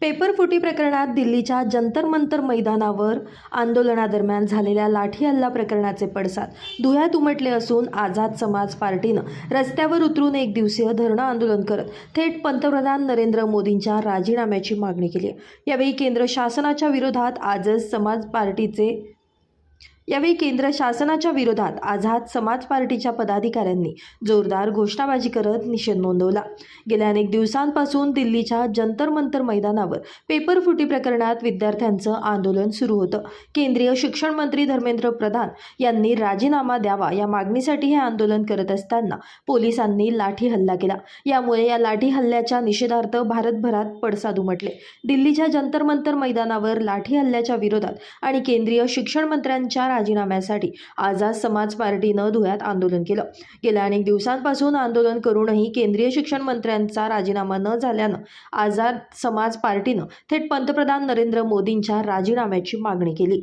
पेपरफुटी प्रकरणात दिल्लीच्या जंतर मंतर मैदानावर आंदोलनादरम्यान झालेल्या लाठी हल्ला प्रकरणाचे पडसाद धुळ्यात उमटले असून आझाद समाज पार्टीनं रस्त्यावर उतरून एक दिवसीय धरणं आंदोलन करत थेट पंतप्रधान नरेंद्र मोदींच्या राजीनाम्याची मागणी केली। यावेळी केंद्र शासनाच्या विरोधात आझाद समाज पार्टीच्या पदाधिकाऱ्यांनी जोरदार घोषणाबाजी करत निषेध नोंदवला। गेल्या अनेक दिवसांपासून दिल्लीच्या जंतर मंतर मैदानावर पेपरफुटी प्रकरणात विद्यार्थ्यांचं आंदोलन सुरू होतं। केंद्रीय शिक्षण मंत्री धर्मेंद्र प्रधान यांनी राजीनामा द्यावा या मागणीसाठी हे आंदोलन करत असताना पोलिसांनी लाठी हल्ला केला। यामुळे या लाठी हल्ल्याच्या निषेधार्थ भारतभरात पडसाद उमटले। दिल्लीच्या जंतर मंतर मैदानावर लाठी हल्ल्याच्या विरोधात आणि केंद्रीय शिक्षण मंत्र्यांच्या राजीनाम्यासाठी आझाद समाज पार्टीनं धुळ्यात आंदोलन केलं। गेल्या अनेक दिवसांपासून आंदोलन करूनही केंद्रीय शिक्षण मंत्र्यांचा राजीनामा न झाल्यानं आझाद समाज पार्टीनं थेट पंतप्रधान नरेंद्र मोदींच्या राजीनाम्याची मागणी केली।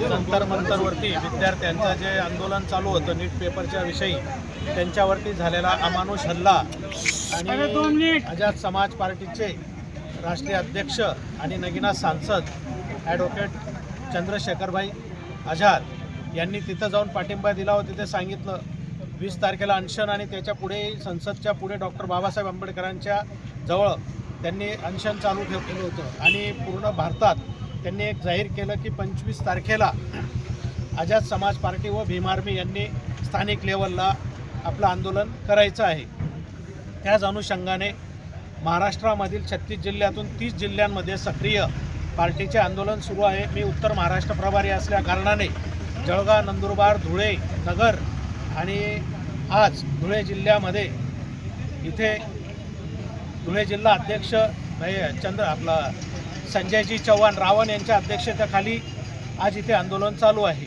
जंतर मंतरवरती विद्यार्थ्यांचं जे आंदोलन चालू होतं नीट पेपरच्या विषयी, त्यांच्यावरती झालेला अमानुष हल्ला आणि आझाद समाज पार्टीचे राष्ट्रीय अध्यक्ष आणि नगीना सांसद ॲडव्होकेट चंद्रशेखरभाई आझाद यांनी तिथं जाऊन पाठिंबा दिला व तिथे सांगितलं 20 तारखेला अनशन आणि त्याच्या पुढे संसदच्या पुढे डॉक्टर बाबासाहेब आंबेडकरांच्या जवळ त्यांनी अनशन चालू ठेवलं होतं आणि पूर्ण भारतात त्यांनी एक जाहीर केलं की 25 तारखेला आझाद समाज पार्टी व भीम आर्मी यांनी स्थानिक लेवलला आपलं आंदोलन करायचं आहे। त्याच अनुषंगाने महाराष्ट्रामधील 36 जिल्ह्यातून 30 जिल्ह्यांमध्ये सक्रिय पार्टीचे आंदोलन सुरू आहे। मी उत्तर महाराष्ट्र प्रभारी असल्या कारणाने जळगाव, नंदुरबार, धुळे, नगर आणि आज धुळे जिल्ह्यामध्ये इथे धुळे जिल्हा अध्यक्ष संजयजी चव्हाण रावण यांच्या अध्यक्षतेखाली आज इथे आंदोलन चालू आहे।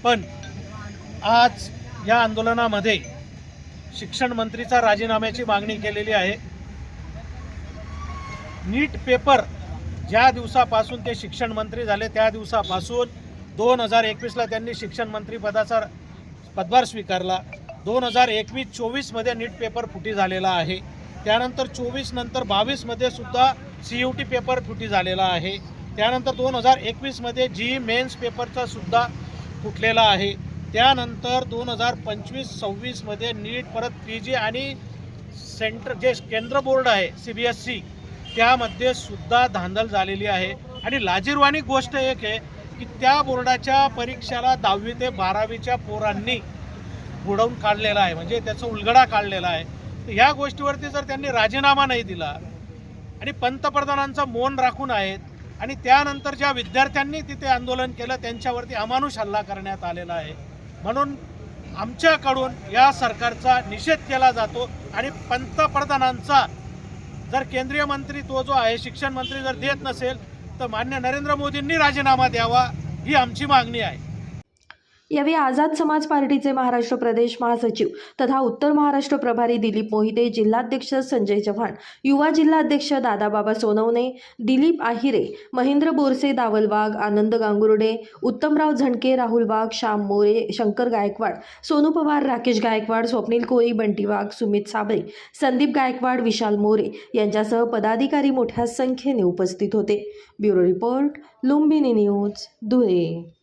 पण आज या आंदोलनामध्ये शिक्षण मंत्रीचा राजीनाम्याची मागणी केलेली आहे। नीट पेपर ज्या दिवसापासून ते शिक्षण मंत्री झाले त्या दिवसापासून 2021ला त्यांनी शिक्षण मंत्री पदाचा पदभार स्वीकारला। 2021-24 मध्ये नीट पेपर फुटी झालेला आहे। त्यानंतर 24 नंतर 22 मध्ये सुद्धा CUT पेपर फुटी झालेला आहे। त्यानंतर 2021 मध्ये जी मेन्स पेपरचा सुद्धा फुटलेला आहे। त्यानंतर 2025-26 मध्ये नीट परत PG आणि सेंटर जे केंद्र बोर्ड आहे CBSE त्यामध्ये सुद्धा धांदल झालेली आहे। आणि लाजिरवाणी गोष्ट एक आहे की त्या बोर्डाच्या परीक्षेला 10वी ते 12वीच्या पोरांनी बुडवून काढलेला आहे, म्हणजे त्याचा उलगडा काढलेला आहे। तर ह्या गोष्टीवरती जर त्यांनी राजीनामा नाही दिला आणि पंतप्रधानांचं मौन राखून आहेत आणि त्यानंतर ज्या विद्यार्थ्यांनी तिथे आंदोलन केलं त्यांच्यावरती अमानुष हल्ला करण्यात आलेला आहे, म्हणून आमच्याकडून या सरकारचा निषेध केला जातो। आणि पंतप्रधानांचा जर केंद्रीय मंत्री तो जो आहे शिक्षण मंत्री जर देत नसेल तर मान्य नरेंद्र मोदींनी राजीनामा द्यावा ही आमची मागणी आहे। यावेळी आझाद समाज पार्टीचे महाराष्ट्र प्रदेश महासचिव तथा उत्तर महाराष्ट्र प्रभारी दिलीप मोहिते, जिल्हाध्यक्ष संजय चव्हाण, युवा जिल्हाध्यक्ष दादाबाबा सोनवणे, दिलीप आहिरे, महेंद्र बोरसे, दावल वाघ, आनंद गांगुर्डे, उत्तमराव झणके, राहुल वाघ, श्याम मोरे, शंकर गायकवाड, सोनू पवार, राकेश गायकवाड, स्वप्नील कोळी, बंटी वाघ, सुमित साबळे, संदीप गायकवाड, विशाल मोरे यांच्यासह पदाधिकारी मोठ्या संख्येने उपस्थित होते। Bureau report, Lumbini news, Dhule.